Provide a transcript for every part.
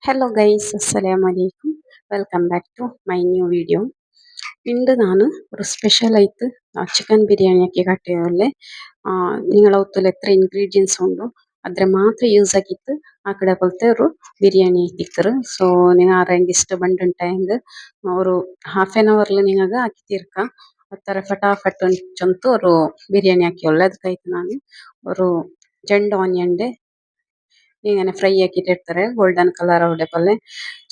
Hello guys, അസ്സലാമു അലൈക്കും. Welcome back to my new video. ഇന്ന് ನಾನು ഒരു ಸ್ಪೆಷಲ್ ಚಿಕನ್ ಬಿರಿಯಾನಿ ಆಕಿ ಕಟ್ಟಿಯೊಳ್ಳೆ ನಿಗಳ ಹೊತ್ತಲ್ಲಿ ಎತ್ರ ಇಂಗ್ರೀಡಿಯೆಂಟ್ಸ್ ಉಂಡು ಅದ್ರ ಮಾತ್ರ ಯೂಸ್ ಆಗಿತ್ತು ಆ ಕಡೆ ಕೊಲ್ತೆರು ಬಿರಿಯಾನಿ ತಿಕ್ಕರು. ಸೊ ನೀವು ಆರಂಗೆ ಇಷ್ಟ ಬಂಡ ಟೈಮ್ ಅವರು ½ ನಿಂಗಾಗ ಹಾಕಿ ತೀರ್ಕ ಅತ್ತರ ಫಟಾಫಟ್ ಚಂತು ಅವರು ಬಿರಿಯಾನಿ ಹಾಕಿ ಒಳ್ಳೆ ಅದಕ್ಕಾಯ್ತು ನಾನು ಅವರು ಜಂಡ್ ಆನಿಯನ್ ഇങ്ങനെ ഫ്രൈ ആക്കിയിട്ട് എടുത്തരെ ഗോൾഡൻ കളർ അവിടെ പോലെ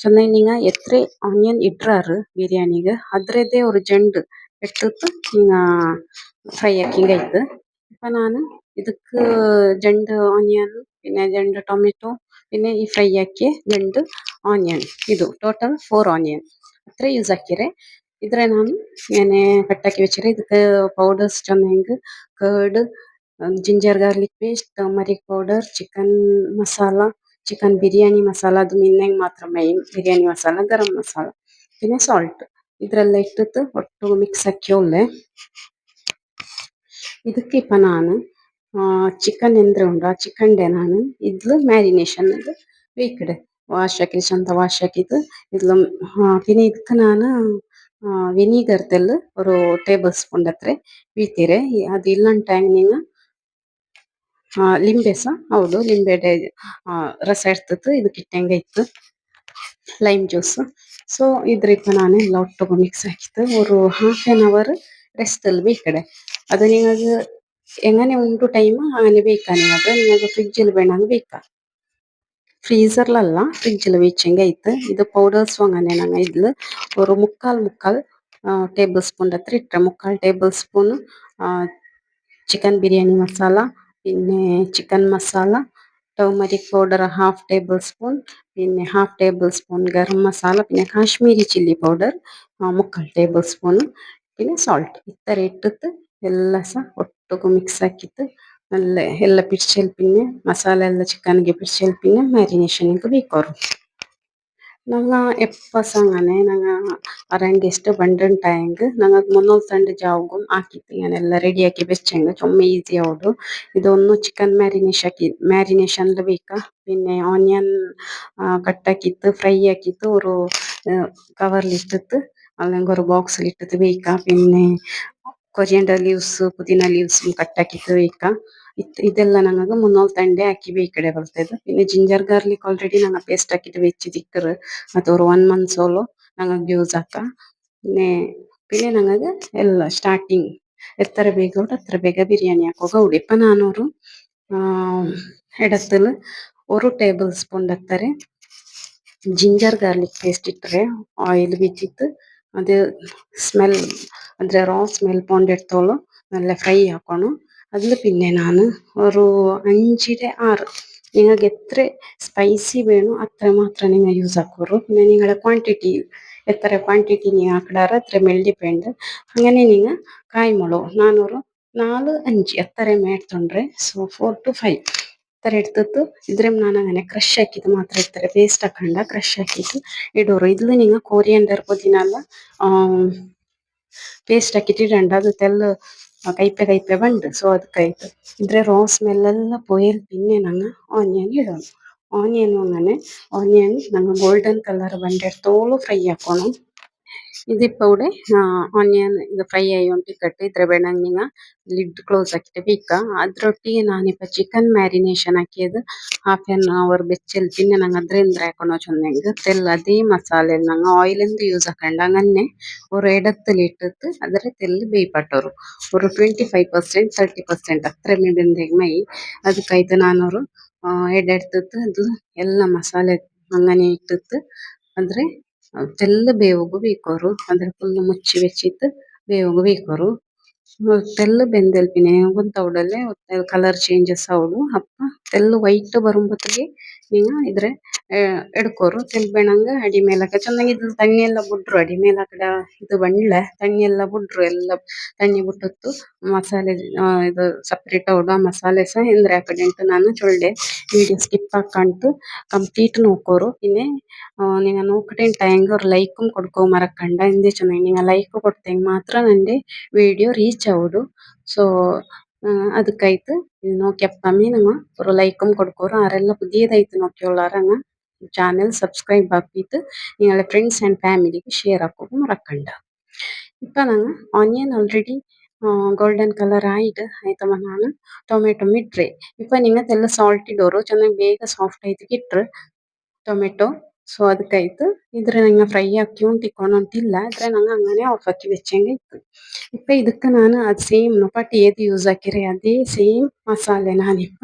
ചെന്നൈ നിങ്ങ എത്ര ഓണിയൻ ഇട്ടാറ് ബിരിയാണിಗೆ ಅದ್ರದ್ದೇ ഒരു ಜಂಡ್ എടുത്തിട്ട് ನಿಂಗ ഫ്രൈ ആക്കി കഴിത്ത് ഇപ്പൊ ನಾನು ಇದಕ್ಕೆ ಜಂಡ್ ಆನಿಯನ್ പിന്നെ ಜಂಡ್ ಟೊಮೆಟೊ പിന്നെ ಈ ಫ್ರೈ ಆക്കിയ ಜಂಡ್ ಆನಿಯನ್ ಇದು ಟೋಟಲ್ 4 ಆನಿಯನ್ ಅത്ര ಯೂಸ್ ಹಾಕಿರೆ ಇದ್ರೆ ನಾನು ഞാന് ಕಟ್ಟಾಕಿ വെച്ചിರೆ ಇದಕ್ಕೆ ಪೌಡರ್ಸ್ ಚೆನ್ನಂಗ್ curd ginger garlic paste turmeric powder chicken masala chicken biryani masala ಅದು ಮಿನ್ನೆಂಗ್ ಮಾತ್ರ ಮೈನ್ ಬಿರಿಯಾನಿ ಮಸಾಲ ಗರಂ ಮಸಾಲ പിന്നെ ಸಾಲ್ಟ್ ಇದ್ರೆಲ್ಲ ಇಟ್ಟಿತ್ತು ಒಟ್ಟು ಮಿಕ್ಸ್ ಆക്കി ಒಳ್ಳೆ ಇದಕ್ಕೆ ಇಪ್ಪ ನಾನು ಚಿಕನ್ ಎಂದ್ರೆ ಉಂಡು ಆ ಚಿಕನ್ ಡೆ ನಾನು ಇದ್ಲು ಮ್ಯಾರಿನೇಷನ್ ಬೇಕಿಡೆ ವಾಶ್ ಹಾಕಿ ಚಂದ ವಾಶ್ ಹಾಕಿದ್ದು ಇದ್ಲು പിന്നെ ಇದಕ್ಕೆ ನಾನು ವಿನಿಗರ್ ತೆಲ್ಲು ഒരു ಟೇಬಲ್ ಸ್ಪೂನ್ ಹತ್ರ ಬೀತಿರೆ ಅದು ಇಲ್ಲಂಟ ನೀವು ಲಿಂಬೆ ಸಹ ಹೌದು ಲಿಂಬೆ ರಸ ಇರ್ತದೆ ಇದಕ್ಕೆ ಇಟ್ಟಂಗೆ ಇತ್ತು ಲೈಮ್ ಜ್ಯೂಸ್ ಸೊ ಇದ್ರಿಪ್ಪ ನಾನು ಎಲ್ಲ ಒಟ್ಟಿಗೆ ಮಿಕ್ಸ್ ಹಾಕಿತ್ತು ഒരു ½ ರೆಸ್ಟ್ ಅಲ್ಲಿ ಬೇಕಡೆ ಅದು ನಿಮಗೆ എങ്ങനെ ಉಂಟು ಟೈಮ್ അങ്ങനെ ಬೇಕಾ നിങ്ങൾക്ക് ഫ്രിഡ്ജിൽ വേണമെങ്കിൽ ಬೇಕಾ ഫ്രീസറിലല്ല ഫ്രിഡ്ജിൽ വെച്ചെങ്കിൽ ആಯ್ತು ಇದು ಪೌಡರ್ಸ್ അങ്ങനെ ನಂಗೆ ಇದ್ಲು ഒരു ಮುಕ್ಕಾಲ್ ಟೇಬಲ್ ಸ್ಪೂನ್ ಹತ್ರ ಇಟ್ಟರೆ ಮುಕ್ಕಾಲ್ tablespoon chicken biryani masala പിന്നെ chicken masala turmeric powder ½ tablespoon പിന്നെ ½ ടേബിൾ സ്പൂൺ ഗരം മസാല പിന്നെ കാശ്മീരി ചില്ലി പൗഡർ മുക്കാൽ ടേബിൾ സ്പൂൺ പിന്നെ ಸಾಲ್ಟ್ ഇത്ര ഇട്ടിട്ട് ಎಲ್ಲ ಸಹ ಒಟ್ಟಿಗೆ ಮಿಕ್ಸ್ ಹಾಕಿತ್ತು നല്ല ಎಲ್ಲ പിടിച്ചൽ പിന്നെ മസാല ಎಲ್ಲ ചിക്കನ್ಗೆ പിടിച്ചൽ പിന്നെ ಮ್ಯಾರಿನೇಷನ್ಗೆ ಬೇಕವರು ನಂಗ ಎಪ್ಪಸ അങ്ങനെ ನಂಗ ಅರಂಗೆ ಎಷ್ಟು ಬಂಡನ್ ಟೈಂಗ್ ನಂಗ ಮುನ್ನೂರು ತಂಡ ಜಾವುಗು ಹಾಕಿತ್ತು ഞാനെല്ലാം റെഡിയാക്കി വെച്ചെങ്കിൽ ചുമ്മാ ഈസി ആവുdu ഇതൊന്ന് ചിക്കൻ ಮ್ಯಾರಿನೇಷನ್ ಬೇಕಾ പിന്നെ ഓനിയൻ കട്ടാക്കിತ್ತು ഫ്രൈ ആക്കിತ್ತು ഒരു കവറിൽ ഇട്ടിട്ട് അല്ലെങ്കിൽ ഒരു ബോക്സിൽ ഇട്ടിട്ട് ಬೇಕಾ പിന്നെ കൊറിയൻഡർ ലീವ್സ് ಪುದೀನ ಲೀವ್ಸ್ ಕಟ್ಟಾಕಿತ್ತು ಬೇಕಾ ಇದೆಲ್ಲ ನನಗೆ ಮುನ್ನೂರು ತಂಡೆ ಹಾಕಿ ಬೇಕಡೆ ಬರ್ತದೆ പിന്നെ ಜಿಂಜರ್ ಗಾರ್ಲಿಕ್ ಆಲ್ರೆಡಿ ನಂಗೆ ಪೇಸ್ಟ್ ಹಾಕಿಟ್ಟು വെച്ച് ತಿಕ್ಕರು ಅದು ഒരു 1 month ಸೋಲು ನಂಗೆ ಯೂಸ್ ಆಕ പിന്നെ ഞങ്ങൾക്ക് ಎಲ್ಲ ಸ್ಟಾರ್ಟಿಂಗ್ എത്ര ಬೇಗ ಉಂಟು ಅത്ര ಬೇಗ ಬಿರಿಯಾನಿ ಹಾಕುವಾಗ ಉಡು ಇಪ್ಪ ನಾನೊರು ಎಡತ್ತಲು ഒരു ടേബിൾ സ്പൂൺ ಹತ್ತಾರೆ ಜಿಂಜರ್ ಗಾರ್ಲಿಕ್ ಪೇಸ್ಟ್ ಇಟ್ಟರೆ ಆಯಿಲ್ ಬಿಚ್ಚಿತ್ತು ಅದು ಸ್ಮೆಲ್ ಅಂದರೆ ರಾ ಸ್ಮೆಲ್ പോണ്ടെടുത്തോളം നല്ല ഫ്രൈ ആക്കണം അതിൽ പിന്നെ ನಾನು ഒരു 5-6 നിങ്ങൾക്ക് എത്ര സ്പൈസി വേണോ അത്ര മാത്രം നിങ്ങൾ യൂസ് ആക്കുള്ളൂ പിന്നെ നിങ്ങളുടെ ക്വാണ്ടിറ്റി എത്ര ക്വാണ്ടിറ്റി ನೀವು ಹಾಕಿದಾರೆ ಅದ್ರ ಮೇಲೆ ಡಿಪೆಂಡ್ അങ്ങനെ നിങ്ങൾ ಕಾಯಿಮೊಳು ನಾನೊರು 4-5 എത്ര മേಡ್ತೊಂಡ್ರೆ ಸೊ 4 to 5 ഇത്ര എടുത്തിട്ട് ഇത്രയും ನಾನು അങ്ങനെ ಕ್ರಶ್ ಹಾಕಿದ್ದು ಮಾತ್ರ ಇರ್ತಾರೆ ಪೇಸ್ಟ್ ಹಾಕಂಡ ಕ್ರಶ್ ಹಾಕಿದ್ದು ಇಡೋರು ഇതിൽ നിങ്ങൾ ಕೋರಿಯಂಡರ್ ಪುದೀನ ಎಲ್ಲ ಪೇಸ್ಟ್ ಹಾಕಿಟ್ಟು ಇಡಂಡ ಅದು ತೆಲ್ಲು ಕೈಪೆ ಬಂಡು ಸೊ ಅದಕ್ಕಾಯ್ತು ಇದ್ರೆ ರಾ ಸ್ಮೆಲ್ ಎಲ್ಲ പോയാൽ പിന്നെ ഞങ്ങൾ ഓനിയൻ ഇടണം ഓനിയൻ അങ്ങനെ ഓനിയൻ ഞങ്ങൾ ಗೋಲ್ಡನ್ ಕಲರ್ ಬಂಡೆಡ್ತೋಳು ಫ್ರೈ ಹಾಕೋണം ഇതിപ്പോ ഇവിടെ ഓനിയൻ ഇത് ഫ്രൈ ആയിക്കൊണ്ടിരിക്കട്ടെ ഇത്ര വേണം നിങ്ങൾ ലിഡ് ക്ലോസ് ആക്കിയിട്ട് ಬೇಕಾ ಅದ್ರೊಟ್ಟಿಗೆ ನಾನಿപ്പോൾ ಚಿಕನ್ ಮ್ಯಾರಿನೇಷನ್ ಹಾಕಿയത് ½ ಬೆಚ್ಚಲ್ പിന്നെ ഞങ്ങൾ ಅದರಿಂದ ಹಾಕೋಣ ചൊന്നെങ്കിൽ തെല്ല അതേ മസാല ഞങ്ങൾ ഓയിലെന്ത് യൂസ് ആക്കണ്ട അങ്ങനെ ഒരു ഇടത്തിലിട്ടിട്ട് ಅದರ ತೆಲ್ಲು ಬೇಯ್ಪಟ್ಟರು ഒരു 25% 30% ಅത്ര ಬೆಂದೆಗ್ ಮೈ ಅದಕ್ಕಾಯ್ತು ನಾನೊರು ಎಡೆಡ್ತಿತ್ತು ಅದು ಎಲ್ಲ ಮಸಾಲೆ അങ്ങനെ ಇಟ್ಟಿತ್ತು ಅಂದ್ರೆ ತೆಲ್ಲು ಬೇವುಗು ಬೇಕೋರು ಅಂದ್ರೆ ಫುಲ್ ಮುಚ್ಚಿ വെച്ചിട്ട് ಬೇವುಗು ಬೇಕೋರು ತೆಲ್ಲು ಬೆಂದೆಲ್ പിന്നെ ಗೊತ್ತವುಡಲ್ಲೇ ಕಲರ್ ಚೇಂಜಸ್ ಆവുಡು ಅಪ್ಪ ತೆಲ್ಲು ವೈಟ್ ಬರುಂಬತ್ತಿಗೆ ನೀವು ಇದ್ರೆ ಎಡ್ಕೋರು ತೆಲ್ ಬೇಣಂಗ ಅಡಿ ಮೇಲಕ್ಕೆ ಚೆನ್ನಾಗಿ ಇದು ತಣ್ಣಿ ಎಲ್ಲ ಬಿಟ್ರು ಅಡಿ ಮೇಲಕಡೆ ಇದು ಬಂಡ್ಲೆ ತಣ್ಣಿ ಎಲ್ಲ ಬಿಟ್ರು ಎಲ್ಲ ತಣ್ಣಿ ಬಿಟ್ಟತ್ತು ಮಸಾಲೆ ಇದು ಸಪ್ರೇಟ್ ಆവുಡು ಆ ಮಸಾಲೆ ಸಹ ಎಂದ್ರೆ ಆ ಕಡೆ ಉಂಟು ನಾನು ಚೊಳ್ಳೆ വീഡിയോ സ്കിപ്പ് ആക്കാണ്ട് കംപ്ലീറ്റ് നോക്കോರು പിന്നെ നിങ്ങൾ നോക്കിട്ടെങ്കിൽ ഒരു ലൈക്കും കൊടുക്കോ മറക്കണ്ട എന്ത് വെച്ചാൽ നിങ്ങൾ ലൈക്ക് കൊടുത്തെങ്കിൽ ಮಾತ್ರ എൻ്റെ വീഡിയോ ರೀಚ್ ಆവുಡು ಸೊ ಅದಕ್ಕಾಯ್ತು ഇത് നോക്കിയപ്പമേ നമ്മ ഒരു ലൈക്കും കൊടുക്കോರು ആരെല്ലാം പുതിയതായിട്ട് നോക്കിയുള്ളാരങ്ങ ചാനൽ സബ്സ്ക്രൈബ് ആക്കിയിട്ട് നിങ്ങളെ ഫ്ರೆಂಡ್ಸ್ ആൻഡ് ഫാമിലിಗೆ ಶೇರ್ ಹಾಕೋದು ಮರಕಂಡ ಇಪ್ಪ ನಂಗೆ ಆನಿಯನ್ ಆಲ್ರೆಡಿ ಗೋಲ್ಡನ್ ಕಲರ್ ಆಯ್ತು ಆಯ್ತಮ್ಮ ನಾನು ಟೊಮೆಟೊ ಮಿಟ್ರೆ ಇಪ್ಪ ನಿಂಗತ್ತೆಲ್ಲ ಸಾಲ್ಟ್ ಇಡೋರು ಚೆನ್ನಾಗಿ ಬೇಗ ಸಾಫ್ಟ್ ಆಯ್ತು ಇಟ್ರೆ ಟೊಮೆಟೊ ಸೊ ಅದಕ್ಕಾಯ್ತು ಇದ್ರೆ ನಂಗೆ ಫ್ರೈ ಆಕಿ ಉಂಟಿಕೊಂಡಂತಿಲ್ಲ ಆದ್ರೆ ನಂಗೆ അങ്ങനെ ഓഫ് ആക്കി വെച്ചെങ്കിൽ ഇತ್ತು ഇപ്പൊ ಇದಕ್ಕೆ ನಾನು ಅದು ಸೇಮ್ ನೊಪಾಟಿ ಏದು ಯೂಸ್ ಹಾಕಿರಿ ಅದೇ ಸೇಮ್ ಮಸಾಲೆ ನಾನಿಪ್ಪ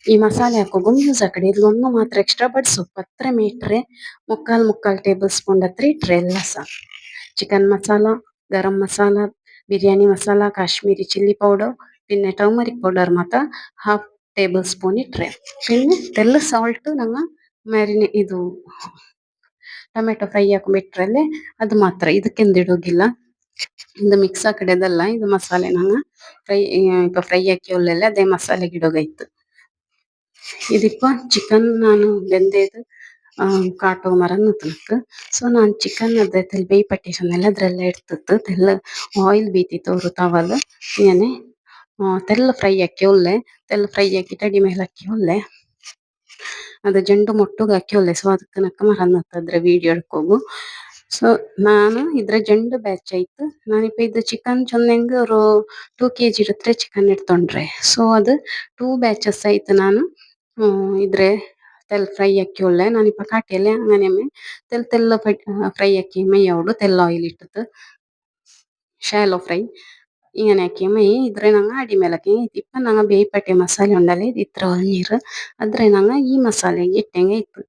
ಈ ಮಸಾಲೆ ಹಾಕೋಗು ಯೂಸ್ ಹಾಕಡೆ ಇದ್ರೊಂದು ಮಾತ್ರ ಎಕ್ಸ್ಟ್ರಾ ಬಟ್ ಸೊಪ್ಪು ಹತ್ರ ಮೀಟ್ರೆ ಮುಕ್ಕಾಲ್ ಟೇಬಲ್ ಸ್ಪೂನ್ ಹತ್ರ ಇಟ್ರೆ ಎಲ್ಲ ಸಹ chicken masala garam masala biryani masala Kashmiri chilli powder പിന്നെ ಟರ್ಮರಿಕ್ ಪೌಡರ್ ಮಾತ್ರ ಹಾಫ್ ಟೇಬಲ್ ಸ್ಪೂನ್ ಇಟ್ರೆ പിന്നെ ತೆಲ್ಲ ಸಾಲ್ಟ್ ನಂಗೆ ಮ್ಯಾರಿನೇ ಇದು ಟೊಮೆಟೊ ಫ್ರೈ ಹಾಕೊಂಡ್ಬಿಟ್ರಲ್ಲೇ ಅದು ಮಾತ್ರ ಇದಕ್ಕೆಂದಿಡೋಗಿಲ್ಲ ಇದು ಮಿಕ್ಸ್ ಆ ಕಡೆದಲ್ಲ ಇದು ಮಸಾಲೆ ನಂಗೆ ಫ್ರೈ ಇಪ್ಪ ಫ್ರೈ ಹಾಕಿ ಒಳ್ಳೆಲ್ಲ ಅದೇ ಮಸಾಲೆ ಗಿಡೋಗೈತು ഇതിപ്പോ ಚಿಕನ್ ನಾನು ಬೆಂದೇದು ಕಾಟೋ ಮರ ನೂತನಕ್ಕೆ ಸೊ ನಾನು ಚಿಕನ್ ಅದ್ರಲ್ಲಿ ಬೇಯ್ ಪಟ್ಟಿಸನ್ನೆಲ್ಲ ಅದ್ರೆಲ್ಲ ಇಡ್ತಿತ್ತು ತೆಲ್ಲ ಆಯಿಲ್ ಬೀತಿತ್ತು ಅವರು ತವಲ್ ಏನೇ ತೆಲ್ಲ ಫ್ರೈ ಹಾಕಿ ಒಳ್ಳೆ ತೆಲ್ಲ ಫ್ರೈ ಹಾಕಿ ತಡಿ ಮೇಲೆ ಹಾಕಿ ಒಳ್ಳೆ ಅದು ಜಂಡು ಮೊಟ್ಟುಗೆ ಹಾಕಿ ಒಳ್ಳೆ ಸೊ ಅದಕ್ಕೆ ನಕ್ಕ ಮರ ನತ್ತದ್ರೆ ವಿಡಿಯೋ ಎಡ್ಕೋಗು ಸೊ ನಾನು ಇದ್ರ ಜಂಡು ಬ್ಯಾಚ್ ಆಯ್ತು ನಾನಿಪ್ಪ ಇದು ಚಿಕನ್ ಚೊಂದೆಂಗ್ ಅವರು 2 kg ಇರುತ್ತೆ ಚಿಕನ್ ಇಡ್ತೊಂಡ್ರೆ ಸೊ ಅದು 2 ಬ್ಯಾಚಸ್ ಆಯ್ತು ನಾನು ಇದ್ರೆ ತೆಲ್ ಫ್ರೈ ಹಾಕಿ ಒಳ್ಳೆ ನಾನಿಪ್ಪ ಕಾಟಿಯಲ್ಲೇ അങ്ങനെ ತೆಲ್ಲ ಫ್ರೈ ಹಾಕಿ മെയ്യോട് ತೆಲ್ಲ ಆಯಿಲ್ ಇಟ್ಟದ್ದು ಶಾಲೋ ಫ್ರೈ ഇങ്ങനെ ആക്കി മെയ് ഇದ್ರೆ ನಂಗೆ ಅಡಿ ಮೇಲಕ್ಕೆ ಇಪ್ಪ ನಂಗೆ ಬೇಯ್ಪಟ್ಟೆ ಮಸಾಲೆ ಉಂಡಲೆ ಇತ್ರ ನೀರು ಆದ್ರೆ ನಂಗೆ ಈ ಮಸಾಲೆಗೆ ಇಟ್ಟಂಗೆ ಇತ್ತು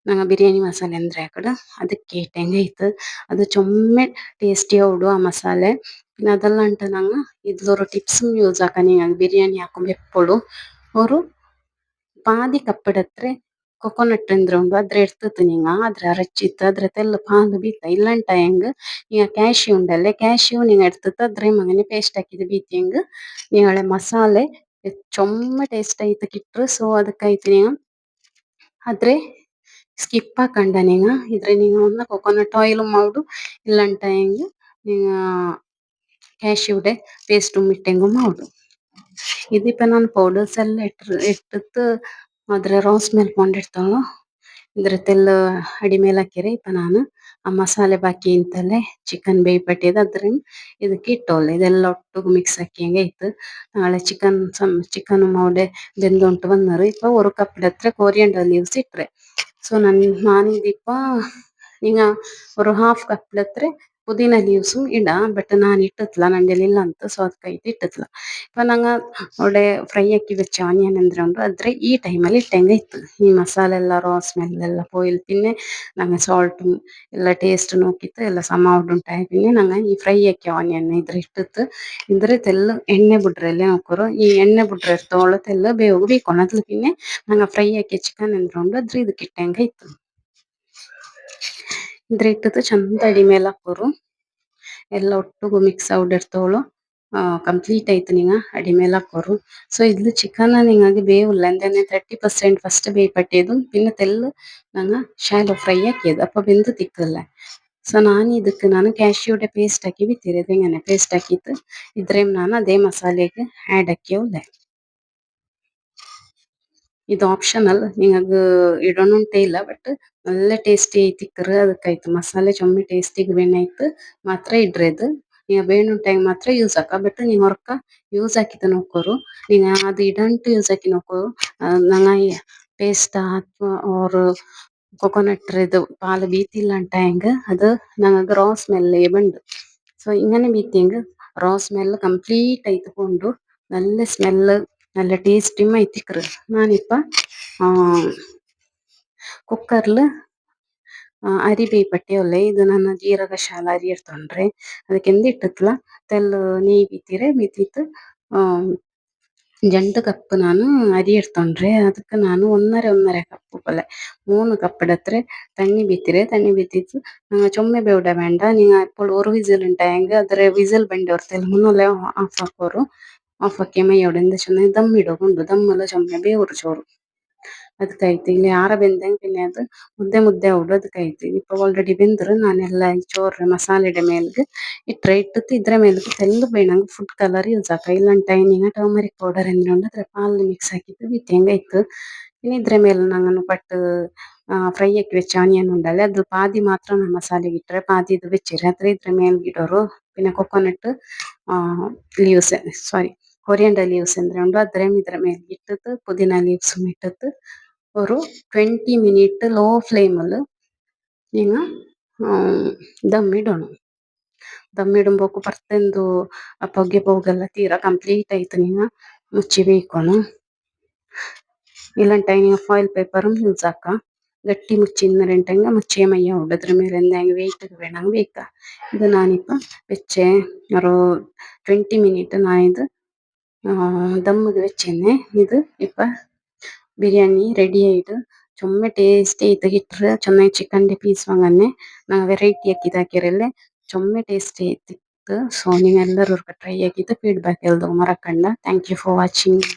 ನಂಗೆ ಬಿರಿಯಾನಿ ಮಸಾಲೆ ಅಂದ್ರೆ ಆಕಡೆ ಅದಕ್ಕೆ ಇಟ್ಟಂಗೆ ಇತ್ತು ಅದು ಚೊಮ್ಮೆ ಟೇಸ್ಟಿ ಹೌಡು ಆ ಮಸಾಲೆ പിന്നെ ಅದೆಲ್ಲಂಟ ನಂಗೆ ಇದ್ರೊರು ಟಿಪ್ಸ್ ಯೂಸ್ ಹಾಕನಿ ಬಿರಿಯಾನಿ ಹಾಕೊಂಡ್ ಎಪ್ಪೊಡು ಅವರು ಪಾದಿ ಕಪ್ಪಡತ್ರೆ ಕೊಕೊನಟ್ ಅಂದ್ರೆ ಉಂಡು ಅದ್ರ ಎಡ್ತತ್ತು ನಿಂಗ ಅದ್ರ ಅರಚಿತ್ತು ಅದ್ರ ತೆಲ್ಲ ಪಾದು ಬೀತ ಇಲ್ಲಂಟ ಹೆಂಗ್ ಈಗ ಕ್ಯಾಶ್ಯೂ ಉಂಡಲ್ಲೇ ಕ್ಯಾಶ್ಯೂ ನೀಂಗ್ ಎಡ್ತತ್ತು ಅದ್ರ ಮಗನೆ ಪೇಸ್ಟ್ ಹಾಕಿದ ಬೀತಿ ಹೆಂಗ್ ನೀಳೆ ಮಸಾಲೆ ಚೊಮ್ಮ ಟೇಸ್ಟ್ ಆಯ್ತು ಕಿಟ್ರು ಸೊ ಅದಕ್ಕಾಯ್ತು ನೀವು ಆದ್ರೆ ಸ್ಕಿಪ್ ಹಾಕಂಡ ನೀಂಗ ಇದ್ರೆ ನೀವು ಒಂದು ಕೊಕೊನಟ್ ಆಯಿಲ್ ಮಾಡು ಇಲ್ಲಂಟ ಹೆಂಗ್ ನೀಂಗ ಕ್ಯಾಶ್ಯೂಡೆ ಪೇಸ್ಟ್ ಮಿಟ್ಟೆಂಗು ಮಾಡು ഇതിപ്പോ ನಾನು ಪೌಡರ್ಸ್ ಎಲ್ಲ ಇಟ್ಟಿತ್ತು ಅದ್ರ ರೋಸ್ ಮೇಲೆ ಕೊಂಡಿರ್ತಾವ ಇದ್ರ ತೆಲ್ಲ ಅಡಿ ಮೇಲೆ ಹಾಕಿರಿ ಇಪ್ಪ ನಾನು ಆ ಮಸಾಲೆ ಬಾಕಿ ಇಂತಲ್ಲೇ ಚಿಕನ್ ಬೇಯ್ಪಟ್ಟಿದ ಅದ್ರ ಇದಕ್ಕೆ ಇಟ್ಟೋಲ್ಲ ಇದೆಲ್ಲ ಒಟ್ಟಿಗೆ ಮಿಕ್ಸ್ ಹಾಕಿ ಹಂಗೆ ಇತ್ತು ನಾಳೆ ಚಿಕನ್ ಮೌಡೆ ಬೆಂದುಂಟು ಬಂದರು ಇಪ್ಪ ஒரு ಕಪ್ ಹತ್ರ ಕೋರಿಯಂಡರ್ ಲೀವ್ಸ್ ಇಟ್ರೆ ಸೊ ನಾನಿದಿಪ್ಪ ಈಗ ஒரு ಹಾಫ್ ಕಪ್ ಹತ್ರ ಪುದೀನ ಲೀವ್ಸು ಇಡ ಬಟ್ ನಾನು ಇಟ್ಟತ್ಲ ನಂಗೆಲ್ಲ ಇಲ್ಲ ಅಂತ ಸೊ ಅದಕ್ಕೈತೆ ಇಟ್ಟತ್ಲ ಇಪ್ಪ ನಂಗೆ ಒಳ್ಳೆ ಫ್ರೈ ಹಾಕಿ വെച്ച ಆನಿಯನ್ ಅಂದ್ರೆ ಉಂಟು ಆದ್ರೆ ಈ ಟೈಮಲ್ಲಿ ಇಟ್ಟಂಗೆ ಇತ್ತು ಈ ಮಸಾಲೆ ಎಲ್ಲ ರಾ ಸ್ಮೆಲ್ ಎಲ್ಲ ಪೋಯಿಲ್ ಪಿನ್ನೆ ನಂಗೆ ಸಾಲ್ಟ್ ಎಲ್ಲ ಟೇಸ್ಟ್ ನೋಕಿತ್ತು ಎಲ್ಲ ಸಮ ಉಂಟಾಯಿ ಪಿನ್ನೆ ನಂಗೆ ಈ ಫ್ರೈ ಹಾಕಿ ಆನಿಯನ್ ಇದ್ರ ಇಟ್ಟತ್ತು ಇದ್ರೆ ತೆಲ್ಲ ಎಣ್ಣೆ ಬಿಡ್ರೆ ಎಲ್ಲ ನೋಕೋರು ಈ ಎಣ್ಣೆ ಬಿಡ್ರೆ ಇರ್ತವಳು ತೆಲ್ಲ ಬೇವು ಬೀಕೋಣ ಅದ್ಲ ಪಿನ್ನೆ ನಂಗೆ ಫ್ರೈ ಹಾಕಿ ಚಿಕನ್ ಅಂದ್ರೆ ಉಂಡು ಅದ್ರ ಇದಕ್ಕೆ ಇಟ್ಟಂಗೆ ಇತ್ತು ಇದ್ರ ಇಟ್ಟದ್ದು ಚಂದ ಅಡಿ ಮೇಲೆ ಹಾಕೋರು ಎಲ್ಲ ಒಟ್ಟಿಗೂ ಮಿಕ್ಸ್ ಔಡಿರ್ತವಳು ಕಂಪ್ಲೀಟ್ ಆಯ್ತು ನಿಂಗ ಅಡಿ ಮೇಲೆ ಹಾಕೋರು ಸೊ ಇದು ಚಿಕನ್ ನಿಂಗಾಗಿ ಬೇವುಲ್ಲ ಅಂದ್ರೆ 30% ಫಸ್ಟ್ ಬೇಯ್ಪಟ್ಟಿದ್ದು പിന്നെ ತೆಲ್ಲು ನಂಗೆ ಶಾಲೋ ಫ್ರೈ ಹಾಕಿದ್ದು ಅಪ್ಪ ಬೆಂದು ತಿಕ್ಕಲ್ಲ ಸೊ ನಾನು ಕ್ಯಾಶ್ಯೂಡೆ ಪೇಸ್ಟ್ ಹಾಕಿ ಬಿತ್ತಿರಿ ತೆಂಗನೆ ಪೇಸ್ಟ್ ಹಾಕಿತ್ತು ಇದ್ರೆ ನಾನು ಅದೇ ಮಸಾಲೆಗೆ ಆ್ಯಡ್ ಹಾಕಿ ಉಳ್ಳೆ ಇದು ಆಪ್ಷನಲ್ ನಿಂಗದು ಇಡೋಣುಂಟೇ ಇಲ್ಲ ಬಟ್ നല്ല ಟೇಸ್ಟಿ ತಿಕ್ಕರು ಅದಕ್ಕಾಯ್ತು ಮಸಾಲೆ ಚೊಮ್ಮೆ ಟೇಸ್ಟಿಗೆ ಬೇಣಾಯ್ತು ಮಾತ್ರ ಇಡ್ರೆದು ಈಗ ಬೇಣುಂಟಾಗ ಮಾತ್ರ ಯೂಸ್ ಹಾಕ ಬಟ್ ನೀವು ಹೊರಕ ಯೂಸ್ ಹಾಕಿದ ನೋಕೋರು ಈಗ ಅದು ಇಡಂಟು ಯೂಸ್ ಹಾಕಿ ನೋಕೋರು ನಂಗೆ ಪೇಸ್ಟ್ ಅಥವಾ ಅವ್ರು ಕೊಕೊನಟ್ ಇದು ಪಾಲು ಬೀತಿಲ್ಲ ಅಂತ ಹೆಂಗ ಅದು ನಂಗೆ ರಾ ಸ್ಮೆಲ್ ಬಂದು ಸೊ ಇಂಗನೆ ಬೀತಿಂಗ್ ರಾ ಸ್ಮೆಲ್ ಕಂಪ್ಲೀಟ್ ಆಯ್ತುಕೊಂಡು നല്ല ಸ್ಮೆಲ್ നല്ല ടേസ്റ്റും ആയിത്തിക്കറ് ഞാനിപ്പ ಕುಕ್ಕರ್ಲು ಅರಿ ಬೇಯ್ಪಟ್ಟೆ ಇದು ನನ್ನ ಜೀರಗಶಾಲ ಅರಿ ಇರ್ತೊಂಡ್ರೆ ಅದಕ್ಕೆ ಇಟ್ಟತ್ಲ ತೆಲ್ಲು ನೀ ಬೀತಿತ್ತು ಜಂಡು ಕಪ್ ನಾನು ಅರಿ ಇರ್ತೊಂಡ್ರೆ ಅದಕ್ಕೆ ನಾನು ഒന്നര ಕಪ್ ಪೊಲೆ 3 ಕಪ್ ಹತ್ರ ತಣ್ಣಿ ಬೀತಿತ್ತು ಚೊಮ್ಮೆ ಬೇವಡ ಬೇಂಡ ನೀವು ಅಪ್ಪಳು ഒരു ವಿಸಿಲ್ ಉಂಟಾಯಂಗೆ ಅದರ ವಿಸಿಲ್ ಬಂಡಿ ಹೊರ್ತಲ್ಲ ಮುನ್ನೂಲೆ ಆಫ್ ಹಾಕೋರು ಆಫ್ ಹಾಕಿ ಮೈಯೋಡು ಎಂದ ಚೆನ್ನ ದಮ್ ಇಡೋಗುಂಡು ದಮ್ಮಲ್ಲ ಚೊಮ್ಮೆ ಬೇವರು ಚೋರು ಅದಕ್ಕಾಯ್ತು ಇಲ್ಲಿ ಆರ ಬೆಂದಂಗೆ പിന്നെ ಅದು ಮುದ್ದೆ ಮುದ್ದೆ ಆವಡು ಅದಕ್ಕಾಯ್ತು ಇಪ್ಪ ಆಲ್ರೆಡಿ ಬೆಂದ್ರು ನಾನೆಲ್ಲ ಈ ಚೋറ് ಮಸಾಲೆಡೆ ಮೇಲ್ಗ್ ಇಟ್ರೆ ಇಟ್ಟತ್ತು ಇದ್ರ ಮೇಲ್ಗ್ ತೆಲ್ಲು ಬೇಯ್ನಂಗ್ ಫುಡ್ ಕಲರ್ ಯೂಸ್ ಆಕ ಇಲ್ಲಂಟ ಟೈಮಿಂಗ್ ಟರ್ಮರಿಕ್ ಪೌಡರ್ ಎಂದ್ರೆ ಉಂಡು ಅದ್ರ ಪಾಲ್ ಮಿಕ್ಸ್ ಹಾಕಿತ್ತು ಬಿತ್ತಂಗ ಇತ್ತು ಇನ್ನು ಇದ್ರ ಮೇಲೆ ನಂಗನ್ನು ಪಟ್ ಫ್ರೈ ಆಕಿ വെച്ച ಆನಿಯನ್ ಉಂಡಲ್ಲೆ ಅದು ಪಾದಿ ಮಾತ್ರ ನಾನು ಮಸಾಲೆಗೆ ಇಟ್ಟರೆ ಪಾದಿ ಇದು ಬೆಚ್ಚಿರಿ ಅದ್ರ ಇದ್ರ ಮೇಲ್ಗ್ ಇಡೋರು പിന്നെ ಕೊಕೊನಟ್ ಲೀವ್ಸ್ ಸಾರಿ ಕೊರಿಯಂಡರ್ ಲೀವ್ಸ್ ಅಂದ್ರೆ ಉಂಡು ಅದ್ರ ಇದ್ರ ಮೇಲೆ ಇಟ್ಟದ್ದು ಪುದೀನ ಲೀವ್ಸ್ ಇಟ್ಟದ್ದು ഒരു 20 ಮಿನಿಟ್ ಲೋ ಫ್ಲೇಮಲ್ಲಿ ನೀನು ದಮ್ ಇಡೋಣ ದಮ್ ಇಡುമ്പോಕು ಪರ್ತಂದು ಆ ಪೊಗೆ ಪೋಗೆಲ್ಲ ತೀರಾ ಕಂಪ್ಲೀಟ್ ಆಯ್ತು ನೀನು ಮುಚ್ಚಿ ಬೇಯ್ಕೊನು ಇಲ್ಲಂಟ ನೀವು ಫಾಯಿಲ್ ಪೇಪರ್ ಯೂಸ್ ಆಕ ಗಟ್ಟಿ ಮುಚ್ಚಿಂದರೆಂಟಂಗ ಮುಚ್ಚೆ ಮಯ್ಯ ಉಡದ್ರ ಮೇಲೆ ಎಂದಂಗೆ ವೆಯ್ಟ್ ಬೇಣಂಗೆ ಬೇಕಾ ಇದು ನಾನಿಪ್ಪ വെച്ചേ ഒരു 20 ಮಿನಿಟ್ ನಾನಿದು ದಮ್ಮಿಗೆ വെച്ചೆನೆ ಇದು ಇಪ್ಪ ಬಿರಿಯಾನಿ ರೆಡಿ ಆಯ್ತು ಚೊಮ್ಮೆ ಟೇಸ್ಟಿ ಆಯ್ತು ಹಿಟ್ರೆ ಚೆನ್ನಾಗಿ ಚಿಕನ್ ಡಿ ಪೀಸ್ ವಾಂಗನೆ ನಾ ವೆರೈಟಿ ಹಾಕಿದಾಕಿರಲ್ಲೇ ಚೊಮ್ಮೆ ಟೇಸ್ಟಿ ಆಯ್ತಿತ್ತು ಸೊ ನೀವೆಲ್ಲರೂ ಟ್ರೈ ಆಗಿದ್ದು ಫೀಡ್ಬ್ಯಾಕ್ ಎಲ್ದು ಮರಕಂಡ ಥ್ಯಾಂಕ್ ಯು ಫಾರ್ ವಾಚಿಂಗ್